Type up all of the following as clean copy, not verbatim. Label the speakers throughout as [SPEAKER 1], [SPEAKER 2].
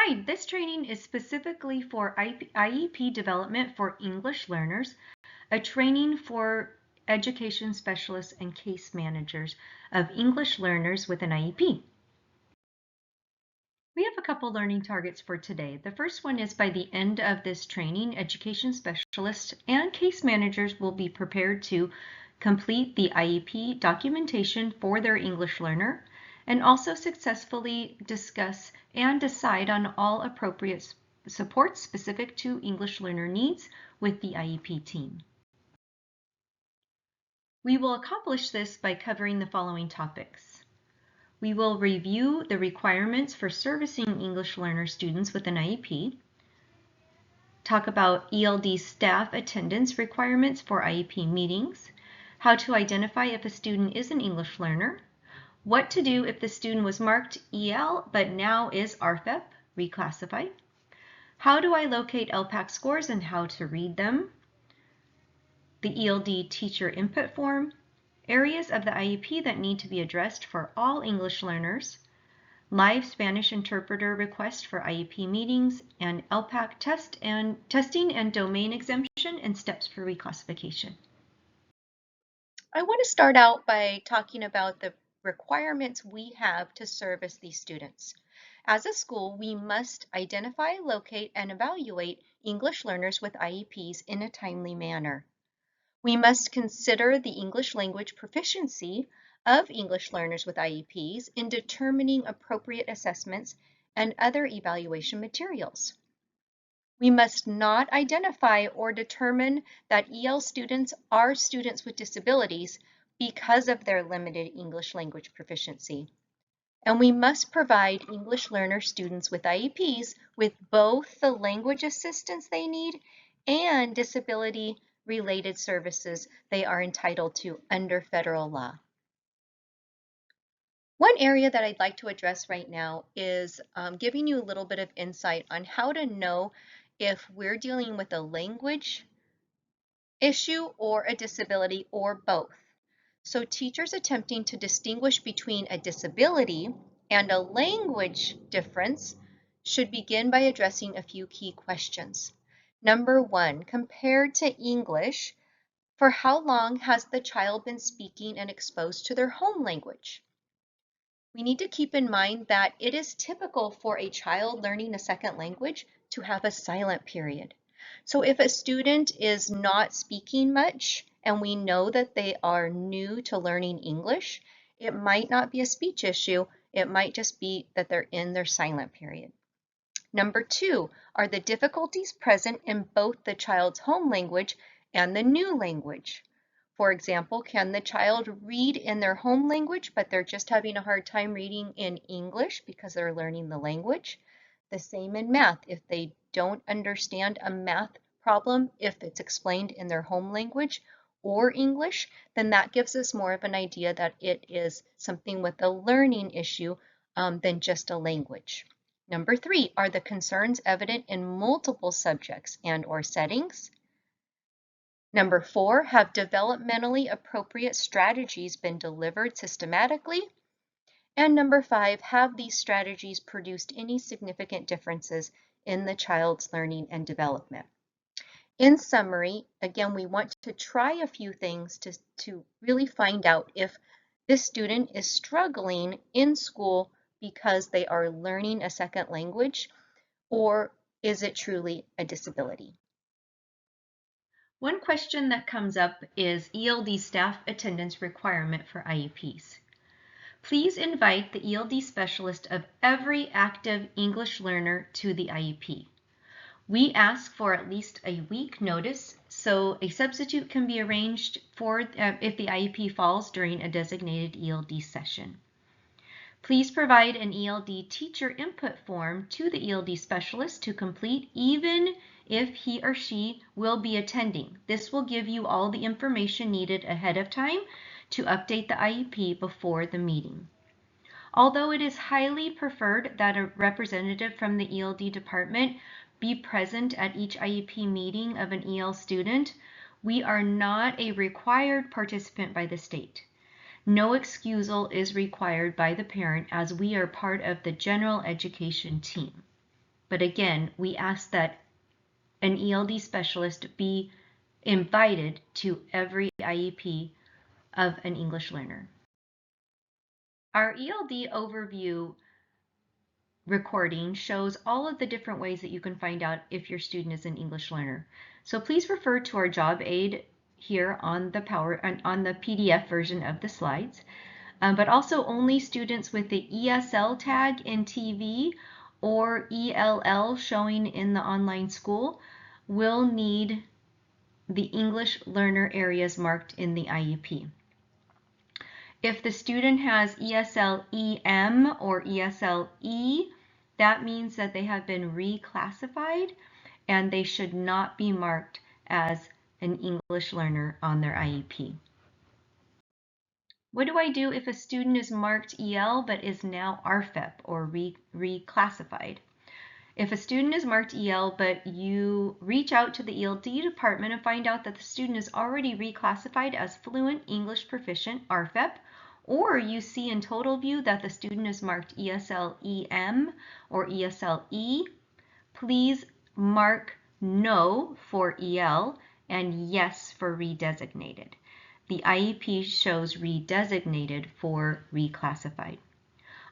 [SPEAKER 1] Hi, this training is specifically for IEP development for English learners, a training for education specialists and case managers of English learners with an IEP. We have a couple learning targets for today. The first one is by the end of this training, education specialists and case managers will be prepared to complete the IEP documentation for their English learner and also successfully discuss and decide on all appropriate supports specific to English learner needs with the IEP team. We will accomplish this by covering the following topics. We will review the requirements for servicing English learner students with an IEP, talk about ELD staff attendance requirements for IEP meetings, how to identify if a student is an English learner, what to do if the student was marked EL but now is RFEP, reclassified, how do I locate LPAC scores and how to read them, the ELD teacher input form, areas of the IEP that need to be addressed for all English learners, live Spanish interpreter request for IEP meetings, and LPAC testing and domain exemption and steps for reclassification. I want to start out by talking about the requirements we have to service these students. As a school, we must identify, locate, and evaluate English learners with IEPs in a timely manner. We must consider the English language proficiency of English learners with IEPs in determining appropriate assessments and other evaluation materials. We must not identify or determine that EL students are students with disabilities because of their limited English language proficiency. And we must provide English learner students with IEPs with both the language assistance they need and disability-related services they are entitled to under federal law. One area that I'd like to address right now is giving you a little bit of insight on how to know if we're dealing with a language issue or a disability or both. So teachers attempting to distinguish between a disability and a language difference should begin by addressing a few key questions. Number one, compared to English, for how long has the child been speaking and exposed to their home language? We need to keep in mind that it is typical for a child learning a second language to have a silent period. So if a student is not speaking much and we know that they are new to learning English, it might not be a speech issue. It might just be that they're in their silent period. Number two, are the difficulties present in both the child's home language and the new language? For example, can the child read in their home language, but they're just having a hard time reading in English because they're learning the language? The same in math. If they don't understand a math problem, if it's explained in their home language or English, then that gives us more of an idea that it is something with a learning issue than just a language. Number three, are the concerns evident in multiple subjects and/or settings? Number four, have developmentally appropriate strategies been delivered systematically? And number five, have these strategies produced any significant differences in the child's learning and development? In summary, again, we want to try a few things to really find out if this student is struggling in school because they are learning a second language, or is it truly a disability? One question that comes up is ELD staff attendance requirement for IEPs. Please invite the ELD specialist of every active English learner to the IEP. We ask for at least a week notice so a substitute can be arranged for if the IEP falls during a designated ELD session. Please provide an ELD teacher input form to the ELD specialist to complete even if he or she will be attending. This will give you all the information needed ahead of time to update the IEP before the meeting. Although it is highly preferred that a representative from the ELD department be present at each IEP meeting of an EL student, we are not a required participant by the state. No excusal is required by the parent as we are part of the general education team. But again, we ask that an ELD specialist be invited to every IEP of an English learner. Our ELD overview recording shows all of the different ways that you can find out if your student is an English learner. So please refer to our job aid here on the PDF version of the slides. But also only students with the ESL tag in TV or ELL showing in the online school will need the English learner areas marked in the IEP. If the student has ESL-EM or ESL-E, that means that they have been reclassified and they should not be marked as an English learner on their IEP. What do I do if a student is marked EL but is now RFEP or reclassified? If a student is marked EL but you reach out to the ELD department and find out that the student is already reclassified as Fluent English Proficient RFEP, or you see in Total View that the student is marked ESL-EM or ESL-E, please mark No for EL and Yes for redesignated. The IEP shows redesignated for reclassified.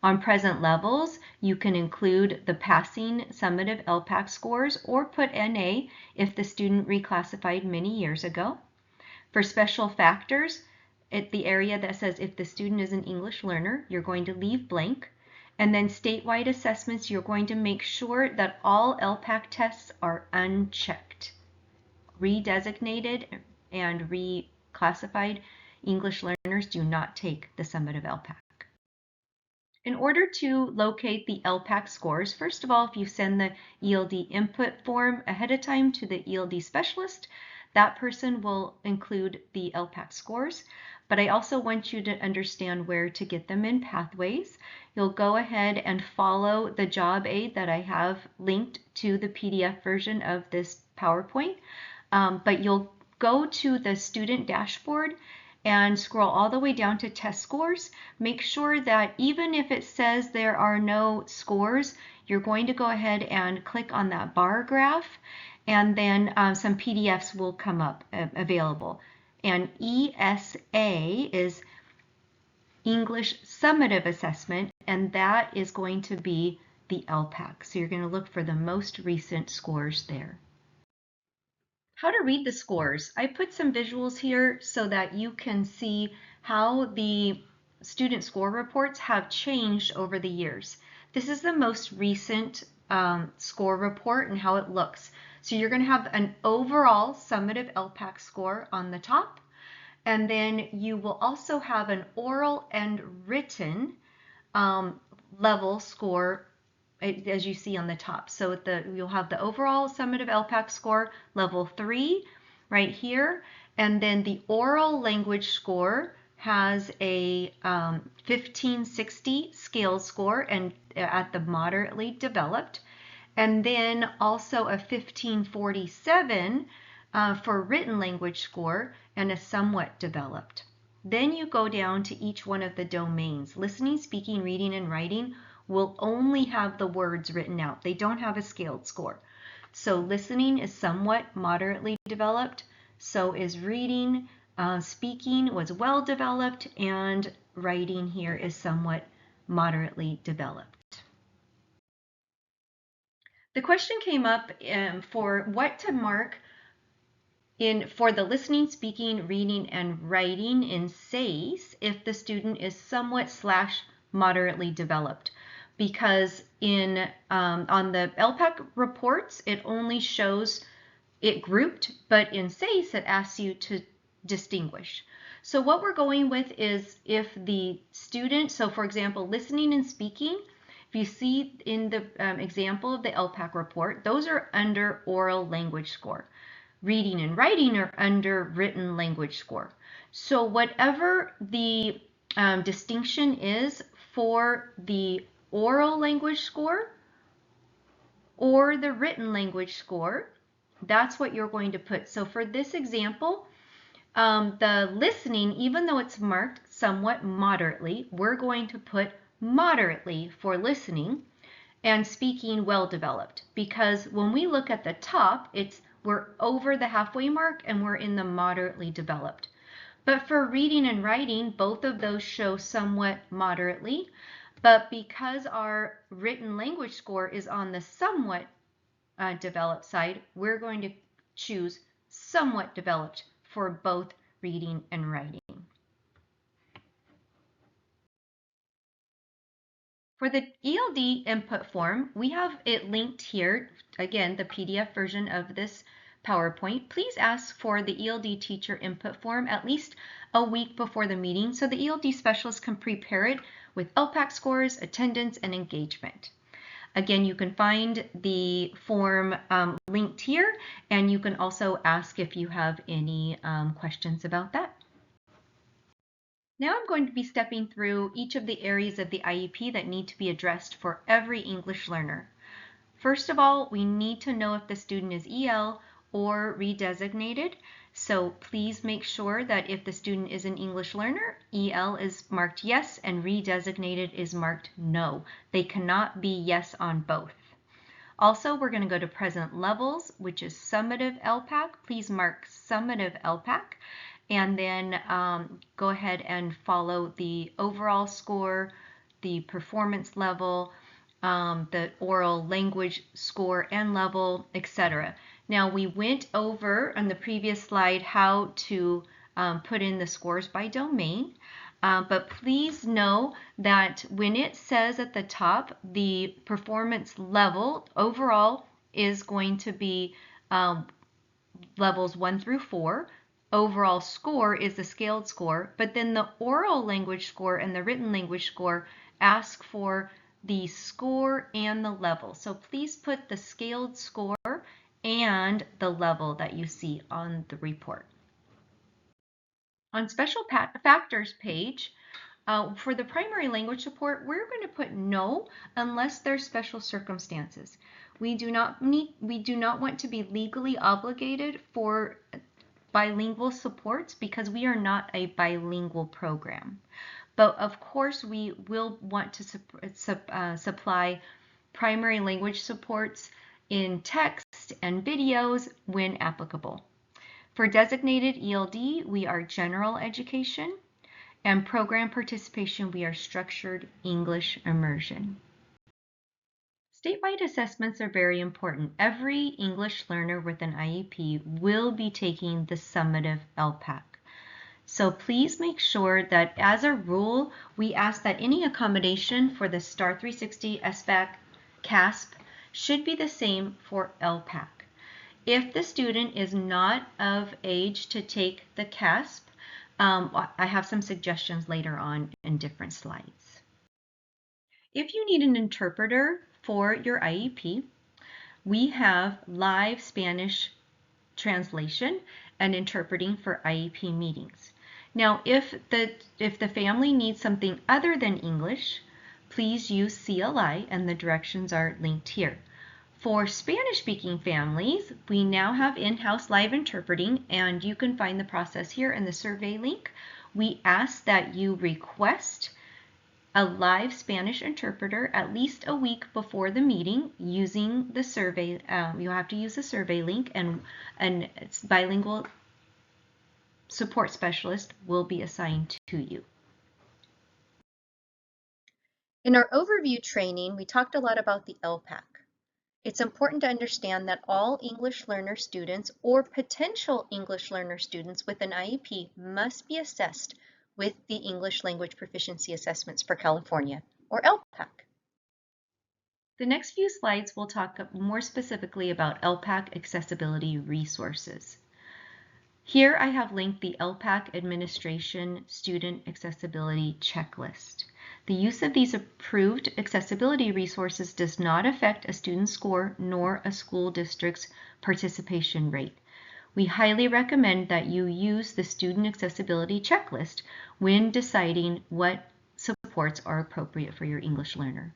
[SPEAKER 1] On present levels, you can include the passing summative LPAC scores or put NA if the student reclassified many years ago. For special factors, at the area that says if the student is an English learner, you're going to leave blank. And then statewide assessments, you're going to make sure that all LPAC tests are unchecked. Redesignated and reclassified English learners do not take the summative LPAC. In order to locate the LPAC scores, first of all, if you send the ELD input form ahead of time to the ELD specialist, that person will include the LPAC scores. But I also want you to understand where to get them in Pathways. You'll go ahead and follow the job aid that I have linked to the PDF version of this PowerPoint. But you'll go to the student dashboard and scroll all the way down to test scores. Make sure that even if it says there are no scores, you're going to go ahead and click on that bar graph, and then some PDFs will come up available. And ESA is English Summative Assessment, and that is going to be the LPAC. So you're going to look for the most recent scores there. How to read the scores. I put some visuals here so that you can see how the student score reports have changed over the years. This is the most recent score report and how it looks. So you're going to have an overall summative LPAC score on the top, and then you will also have an oral and written level score as you see on the top. So you'll have the overall summative LPAC score, level 3, right here. And then the oral language score has a 1560 scale score and at the moderately developed. And then also a 1547 for written language score and a somewhat developed. Then you go down to each one of the domains. Listening, speaking, reading, and writing will only have the words written out. They don't have a scaled score. So listening is somewhat moderately developed. So is reading. Speaking was well developed, and writing here is somewhat moderately developed. The question came up for what to mark for the listening, speaking, reading, and writing in SACE if the student is somewhat / moderately developed. Because on the LPAC reports, it only shows it grouped, but in SACE, it asks you to distinguish. So what we're going with is if the student, so for example, listening and speaking, if you see in the example of the LPAC report, those are under oral language score. Reading and writing are under written language score. So whatever the distinction is for the oral language score or the written language score, that's what you're going to put. So for this example, the listening, even though it's marked somewhat moderately, we're going to put moderately for listening. and speaking well developed, because when we look at the top, we're over the halfway mark and we're in the moderately developed. But for reading and writing, both of those show somewhat moderately. But because our written language score is on the somewhat developed side, we're going to choose somewhat developed for both reading and writing. For the ELD input form, we have it linked here, again, the PDF version of this PowerPoint. Please ask for the ELD teacher input form at least a week before the meeting so the ELD specialist can prepare it with LPAC scores, attendance, and engagement. Again, you can find the form linked here, and you can also ask if you have any questions about that. Now I'm going to be stepping through each of the areas of the IEP that need to be addressed for every English learner. First of all, we need to know if the student is EL or redesignated. So please make sure that if the student is an English learner, EL is marked yes and redesignated is marked no. They cannot be yes on both. Also, we're going to go to present levels, which is summative LPAC. Please mark summative LPAC. And then go ahead and follow the overall score, the performance level, the oral language score and level, etc. Now we went over on the previous slide how to put in the scores by domain, but please know that when it says at the top the performance level overall is going to be levels 1 through 4. Overall score is the scaled score, but then the oral language score and the written language score ask for the score and the level. So please put the scaled score and the level that you see on the report. On special factors page, for the primary language support, we're going to put no unless there's special circumstances. We do not want to be legally obligated for bilingual supports because we are not a bilingual program. But of course, we will want to supply primary language supports in text and videos when applicable. For designated ELD, we are general education, and program participation, we are structured English immersion. Statewide assessments are very important. Every English learner with an IEP will be taking the summative LPAC. So please make sure that as a rule, we ask that any accommodation for the STAR 360 SBAC CASP should be the same for LPAC. If the student is not of age to take the CASP, I have some suggestions later on in different slides. If you need an interpreter for your IEP, we have live Spanish translation and interpreting for IEP meetings. Now, if the family needs something other than English, please use CLI, and the directions are linked here. For Spanish-speaking families, we now have in-house live interpreting, and you can find the process here in the survey link. We ask that you request a live Spanish interpreter at least a week before the meeting using the survey. You have to use the survey link, and it's bilingual support specialist will be assigned to you. In our overview training, we talked a lot about the LPAC. It's important to understand that all English learner students or potential English learner students with an IEP must be assessed with the English Language Proficiency Assessments for California, or LPAC. The next few slides will talk more specifically about LPAC accessibility resources. Here I have linked the LPAC Administration Student Accessibility Checklist. The use of these approved accessibility resources does not affect a student's score nor a school district's participation rate. We highly recommend that you use the Student Accessibility Checklist when deciding what supports are appropriate for your English learner.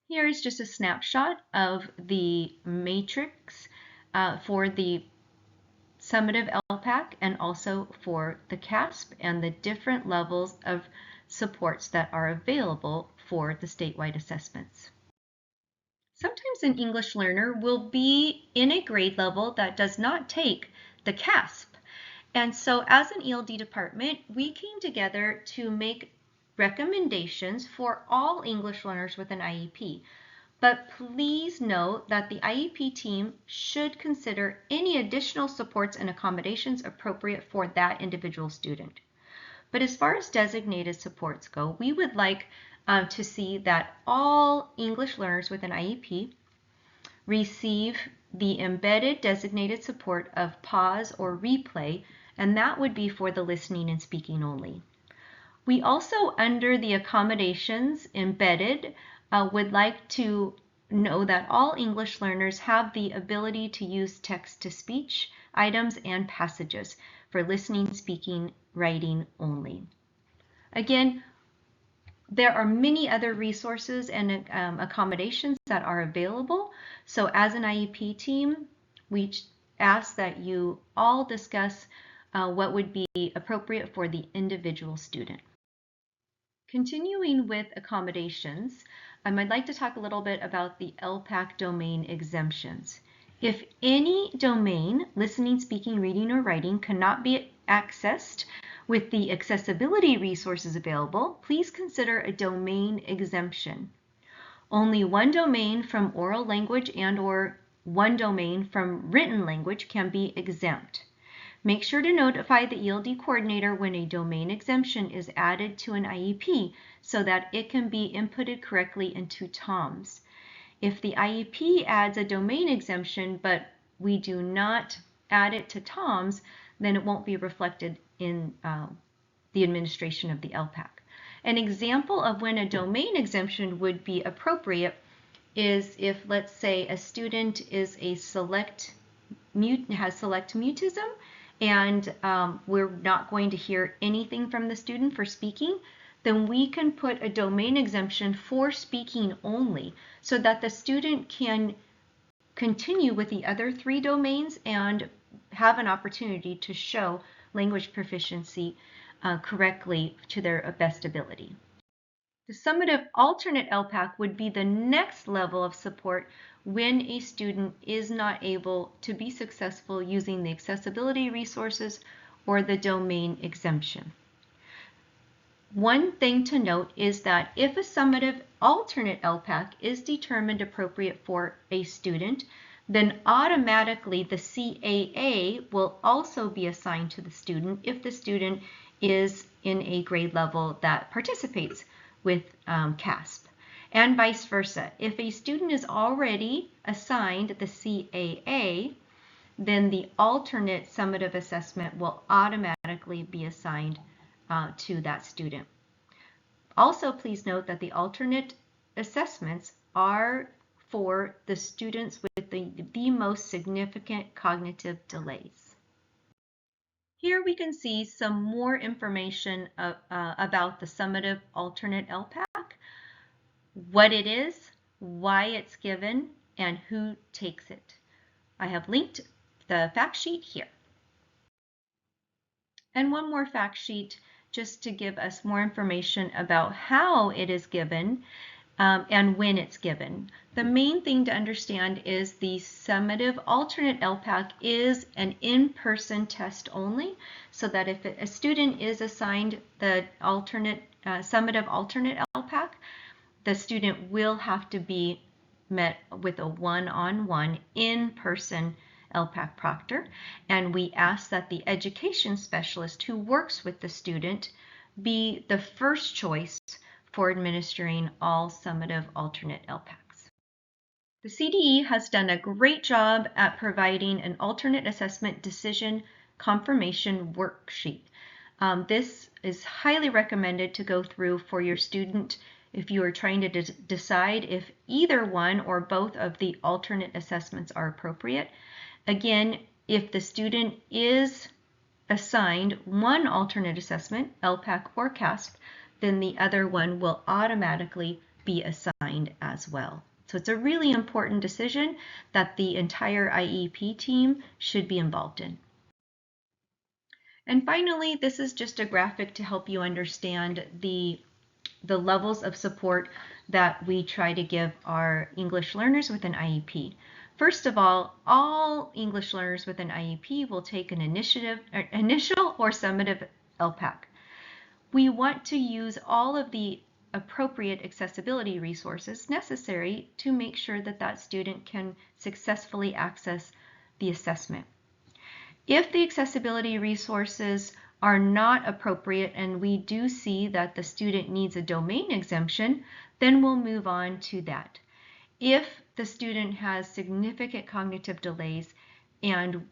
[SPEAKER 1] Here is just a snapshot of the matrix for the summative LPAC and also for the CASP and the different levels of supports that are available for the statewide assessments. Sometimes an English learner will be in a grade level that does not take the CASP. And so as an ELD department, we came together to make recommendations for all English learners with an IEP. But please note that the IEP team should consider any additional supports and accommodations appropriate for that individual student. But as far as designated supports go, we would like to see that all English learners with an IEP receive the embedded designated support of pause or replay, and that would be for the listening and speaking only. We also, under the accommodations embedded, would like to know that all English learners have the ability to use text-to-speech items and passages for listening, speaking, writing only. Again, there are many other resources and accommodations that are available. So as an IEP team, we ask that you all discuss what would be appropriate for the individual student. Continuing with accommodations, I'd like to talk a little bit about the LPAC domain exemptions. If any domain, listening, speaking, reading, or writing, cannot be accessed with the accessibility resources available, please consider a domain exemption. Only one domain from oral language and/or one domain from written language can be exempt. Make sure to notify the ELD coordinator when a domain exemption is added to an IEP so that it can be inputted correctly into TOMS. If the IEP adds a domain exemption but we do not add it to TOMS, then it won't be reflected in the administration of the LPAC. An example of when a domain exemption would be appropriate is if, let's say, a student is a has select mutism, and we're not going to hear anything from the student for speaking, then we can put a domain exemption for speaking only so that the student can continue with the other 3 domains and have an opportunity to show language proficiency correctly to their best ability. The summative alternate LPAC would be the next level of support when a student is not able to be successful using the accessibility resources or the domain exemption. One thing to note is that if a summative alternate LPAC is determined appropriate for a student, then automatically the CAA will also be assigned to the student if the student is in a grade level that participates with CASP, and vice versa. If a student is already assigned the CAA, then the alternate summative assessment will automatically be assigned to that student. Also, please note that the alternate assessments are for the students with the most significant cognitive delays. Here we can see some more information about the summative alternate LPAC, what it is, why it's given, and who takes it. I have linked the fact sheet here. And one more fact sheet just to give us more information about how it is given and when it's given. The main thing to understand is the summative alternate LPAC is an in-person test only, so that if a student is assigned the summative alternate LPAC, the student will have to be met with a one-on-one in-person LPAC proctor, and we ask that the education specialist who works with the student be the first choice for administering all summative alternate LPACs. The CDE has done a great job at providing an alternate assessment decision confirmation worksheet. This is highly recommended to go through for your student if you are trying to decide if either one or both of the alternate assessments are appropriate. Again, if the student is assigned one alternate assessment, LPAC or CASP, then the other one will automatically be assigned as well. So it's a really important decision that the entire IEP team should be involved in. And finally, this is just a graphic to help you understand the levels of support that we try to give our English learners with an IEP. First of all English learners with an IEP will take an initial or summative LPAC. We want to use all of the appropriate accessibility resources necessary to make sure that that student can successfully access the assessment. If the accessibility resources are not appropriate and we do see that the student needs a domain exemption, then we'll move on to that. If the student has significant cognitive delays and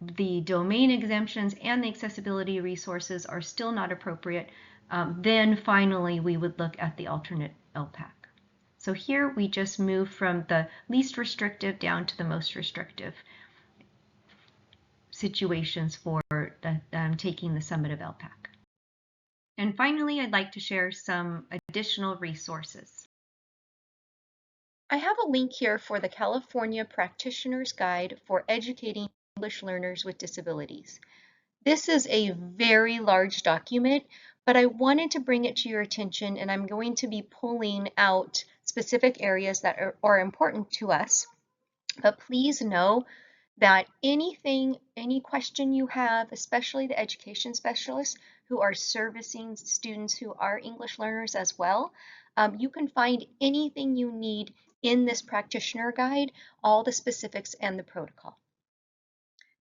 [SPEAKER 1] the domain exemptions and the accessibility resources are still not appropriate, then finally we would look at the alternate LPAC. So here we just move from the least restrictive down to the most restrictive situations for taking the summative LPAC. And finally, I'd like to share some additional resources. I have a link here for the California Practitioner's Guide for Educating English Learners with Disabilities. This is a very large document, but I wanted to bring it to your attention, and I'm going to be pulling out specific areas that are important to us. But please know that any question you have, especially the education specialists who are servicing students who are English learners as well, you can find anything you need in this practitioner guide, all the specifics and the protocol.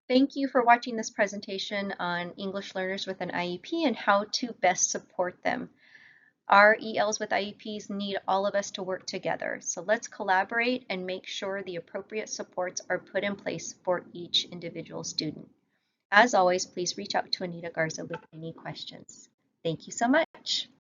[SPEAKER 1] Thank you for watching this presentation on English learners with an IEP and how to best support them. Our ELs with IEPs need all of us to work together. So let's collaborate and make sure the appropriate supports are put in place for each individual student. As always, please reach out to Anita Garza with any questions. Thank you so much.